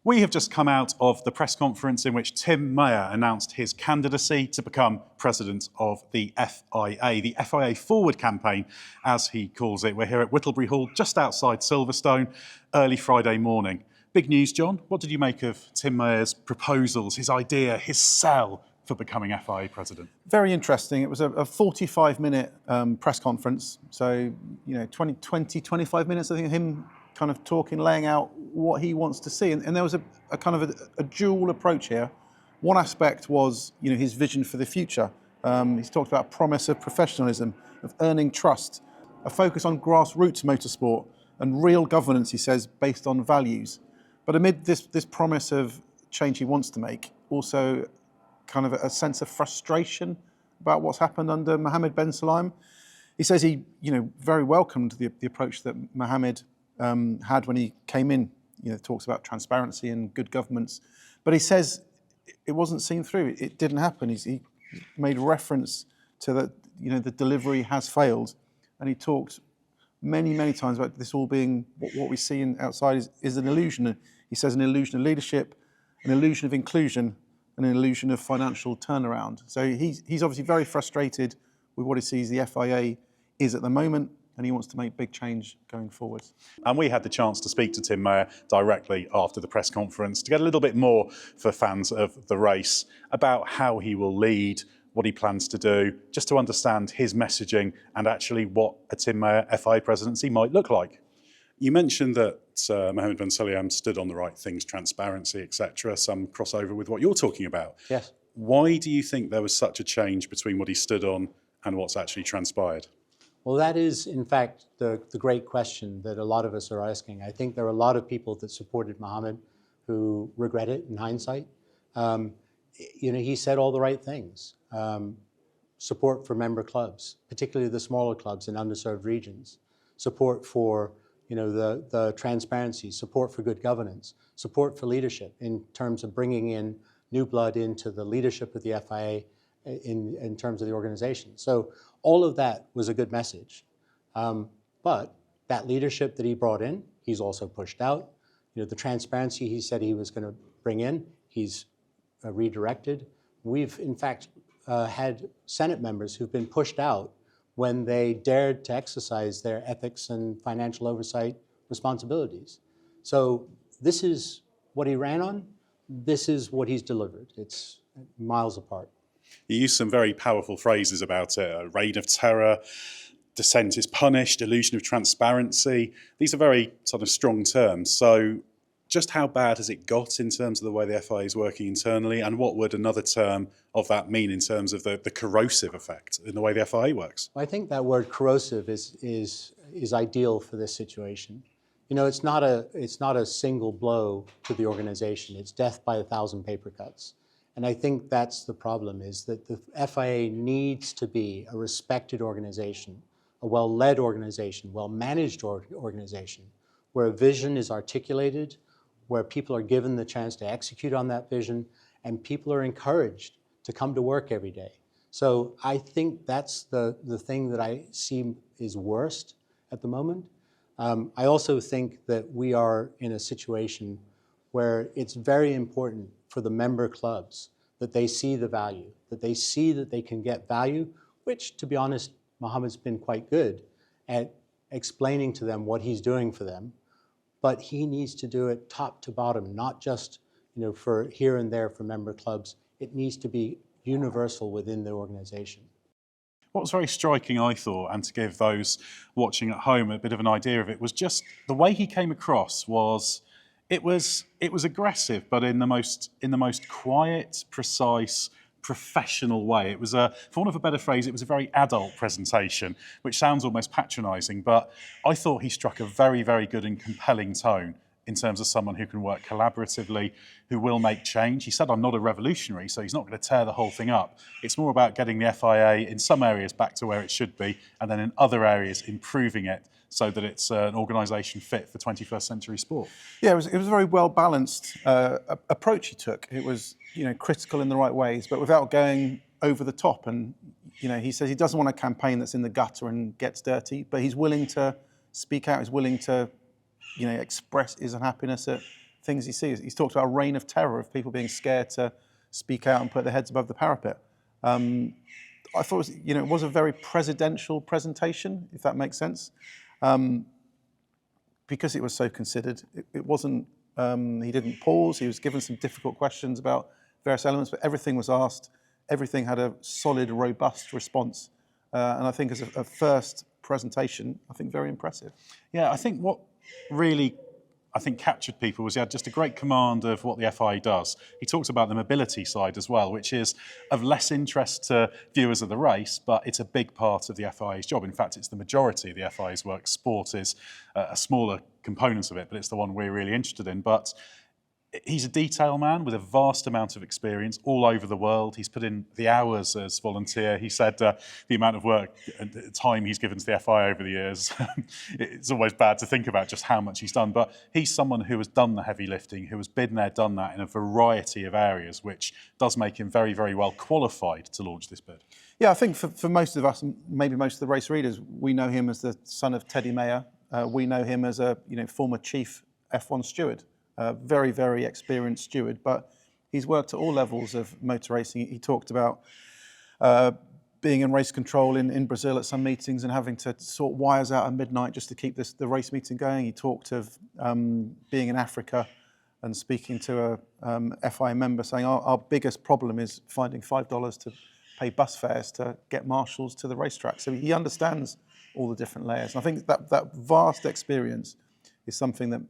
We have just come out of the press conference in which Tim Mayer announced his candidacy to become president of the FIA Forward campaign, as he calls it. We're here at Whittlebury Hall, just outside Silverstone, early Friday morning. Big news, John. What did you make of Tim Mayer's proposals, his idea, his sell for becoming FIA president? Very interesting. It was a 45-minute press conference. So, 25 minutes, I think, of him kind of talking, laying out what he wants to see. And there was a kind of a dual approach here. One aspect was, his vision for the future. He's talked about a promise of professionalism, of earning trust, a focus on grassroots motorsport and real governance, he says, based on values. But amid this promise of change he wants to make, also kind of a sense of frustration about what's happened under Mohammed Ben Sulayem. He says he, very welcomed the approach that Mohammed had when he came in. Talks about transparency and good governance, but he says it wasn't seen through. It didn't happen. He made reference to that. The delivery has failed, and he talked many times about this all being what we see outside is an illusion. He says an illusion of leadership, an illusion of inclusion, and an illusion of financial turnaround. So he's obviously very frustrated with what he sees the FIA is at the moment, and he wants to make big change going forward. And we had the chance to speak to Tim Mayer directly after the press conference to get a little bit more for fans of the race about how he will lead, what he plans to do, just to understand his messaging and actually what a Tim Mayer FIA presidency might look like. You mentioned that Mohammed Ben Sulayem stood on the right things, transparency, etc., some crossover with what you're talking about. Yes. Why do you think there was such a change between what he stood on and what's actually transpired? Well, that is, in fact, the great question that a lot of us are asking. I think there are a lot of people that supported Mohammed who regret it in hindsight. He said all the right things. Support for member clubs, particularly the smaller clubs in underserved regions. Support for the transparency, support for good governance, support for leadership in terms of bringing in new blood into the leadership of the FIA in terms of the organization. So all of that was a good message. But that leadership that he brought in, he's also pushed out. The transparency he said he was going to bring in, he's redirected. We've, in fact, had Senate members who've been pushed out when they dared to exercise their ethics and financial oversight responsibilities. So this is what he ran on. This is what he's delivered. It's miles apart. You used some very powerful phrases about it, a reign of terror, dissent is punished, illusion of transparency. These are very sort of strong terms. So just how bad has it got in terms of the way the FIA is working internally, and what would another term of that mean in terms of the corrosive effect in the way the FIA works? I think that word corrosive is ideal for this situation. It's not a single blow to the organization. It's death by 1,000 paper cuts. And I think that's the problem, is that the FIA needs to be a respected organization, a well-led organization, well-managed organization, where a vision is articulated, where people are given the chance to execute on that vision, and people are encouraged to come to work every day. So I think that's the thing that I see is worst at the moment. I also think that we are in a situation where it's very important for the member clubs that they see the value, that they see that they can get value, which, to be honest, Mohammed's been quite good at explaining to them what he's doing for them. But he needs to do it top to bottom, not just for here and there for member clubs. It needs to be universal within the organization. What was very striking, I thought, and to give those watching at home a bit of an idea of it, was just the way he came across was, it was aggressive, but in the most quiet, precise, professional way. It was for want of a better phrase, it was a very adult presentation, which sounds almost patronising, but I thought he struck a very, very good and compelling tone in terms of someone who can work collaboratively, who will make change. He said, I'm not a revolutionary, so he's not going to tear the whole thing up. It's more about getting the FIA in some areas back to where it should be, and then in other areas improving it so that it's an organisation fit for 21st century sport. Yeah, it was a very well-balanced approach he took. It was critical in the right ways, but without going over the top. And he says he doesn't want a campaign that's in the gutter and gets dirty, but he's willing to speak out. He's willing to express his unhappiness at things he sees. He's talked about a reign of terror of people being scared to speak out and put their heads above the parapet. I thought it was a very presidential presentation, if that makes sense, because it was so considered. It wasn't. He didn't pause. He was given some difficult questions about various elements, but everything was asked. Everything had a solid, robust response, and I think as a first presentation, I think very impressive. Yeah, I think what really captured people was he had just a great command of what the FIA does. He talked about the mobility side as well, which is of less interest to viewers of the race, but it's a big part of the FIA's job. In fact, it's the majority of the FIA's work. Sport is a smaller component of it, but it's the one we're really interested in. But he's a detail man with a vast amount of experience all over the world. He's put in the hours as volunteer. He said the amount of work and time he's given to the FIA over the years. It's always bad to think about just how much he's done, but he's someone who has done the heavy lifting, who has been there, done that in a variety of areas, which does make him very, very well qualified to launch this bid. Yeah, I think for most of us, and maybe most of the race readers, we know him as the son of Teddy Mayer. We know him as a former chief F1 steward. Very, very experienced steward, but he's worked at all levels of motor racing. He talked about being in race control in Brazil at some meetings and having to sort wires out at midnight just to keep the race meeting going. He talked of being in Africa and speaking to a FIA member saying our biggest problem is finding $5 to pay bus fares to get marshals to the racetrack. So he understands all the different layers. And I think that vast experience is something that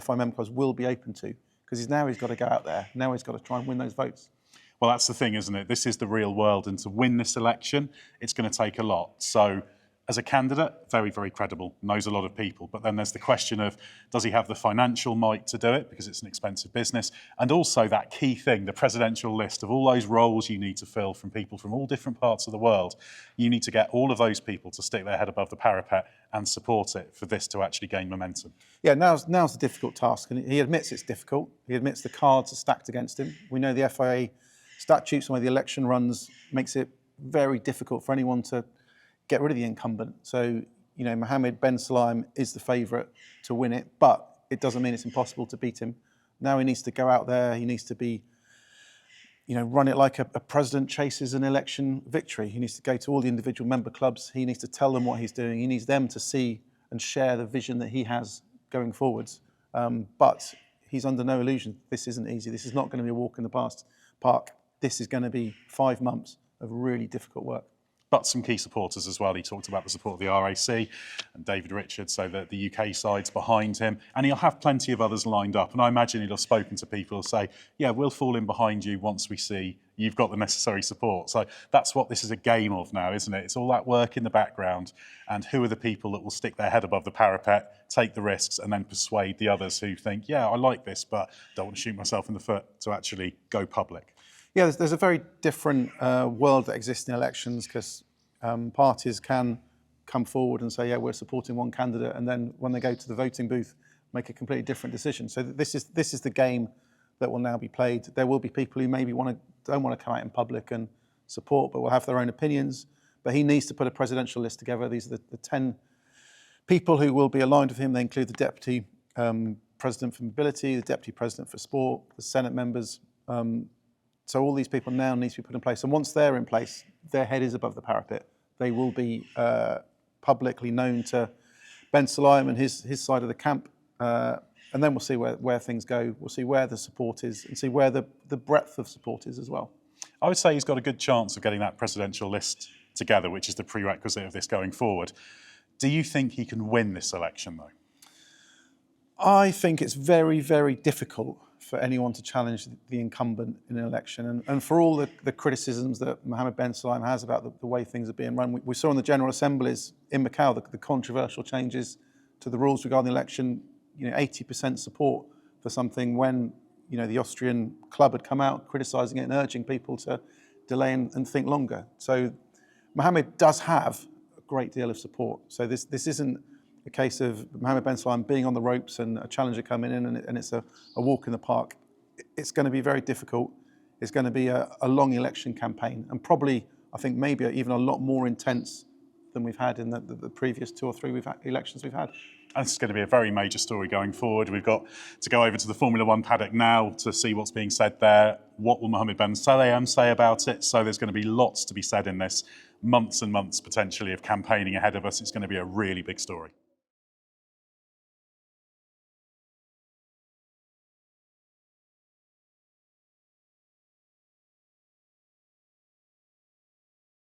FIA member clubs will be open to, because he's got to go out there. Now he's got to try and win those votes. Well, that's the thing, isn't it? This is the real world, and to win this election, it's going to take a lot. So as a candidate, very, very credible, knows a lot of people. But then there's the question of, does he have the financial might to do it, because it's an expensive business? And also that key thing, the presidential list of all those roles you need to fill from people from all different parts of the world. You need to get all of those people to stick their head above the parapet and support it for this to actually gain momentum. Yeah, now's the difficult task, and he admits it's difficult. He admits the cards are stacked against him. We know the FIA statutes and the way the election runs makes it very difficult for anyone to get rid of the incumbent. So, Mohammed Ben Sulayem is the favourite to win it, but it doesn't mean it's impossible to beat him. Now he needs to go out there. He needs to be, run it like a president chases an election victory. He needs to go to all the individual member clubs. He needs to tell them what he's doing. He needs them to see and share the vision that he has going forwards. But he's under no illusion. This isn't easy. This is not going to be a walk in the park. This is going to be 5 months of really difficult work. But some key supporters as well. He talked about the support of the RAC and David Richards, so that the UK side's behind him. And he'll have plenty of others lined up. And I imagine he'll have spoken to people who say, yeah, we'll fall in behind you once we see you've got the necessary support. So that's what this is a game of now, isn't it? It's all that work in the background. And who are the people that will stick their head above the parapet, take the risks, and then persuade the others who think, yeah, I like this, but don't want to shoot myself in the foot, to actually go public. Yeah, there's a very different world that exists in elections, because parties can come forward and say, yeah, we're supporting one candidate, and then when they go to the voting booth, make a completely different decision. So this is the game that will now be played. There will be people who maybe don't want to come out in public and support, but will have their own opinions. But he needs to put a presidential list together. These are the 10 people who will be aligned with him. They include the Deputy President for Mobility, the Deputy President for Sport, the Senate members. So all these people now need to be put in place. And once they're in place, their head is above the parapet. They will be publicly known to Ben Sulayem and his side of the camp. And then we'll see where things go. We'll see where the support is and see where the breadth of support is as well. I would say he's got a good chance of getting that presidential list together, which is the prerequisite of this going forward. Do you think he can win this election, though? I think it's very, very difficult for anyone to challenge the incumbent in an election. And for all the criticisms that Mohammed Ben Sulayem has about the way things are being run, we saw in the General Assemblies in Macau the controversial changes to the rules regarding the election, 80% support for something when, the Austrian club had come out criticising it and urging people to delay and think longer. So Mohammed does have a great deal of support. So this isn't a case of Mohammed Ben Sulayem being on the ropes and a challenger coming in and it's a walk in the park. It's going to be very difficult. It's going to be a long election campaign, and probably, I think, maybe even a lot more intense than we've had in the previous 2 or 3 elections we've had. And it's going to be a very major story going forward. We've got to go over to the Formula One paddock now to see what's being said there. What will Mohammed Ben Sulayem say about it? So there's going to be lots to be said in this. Months and months potentially of campaigning ahead of us. It's going to be a really big story.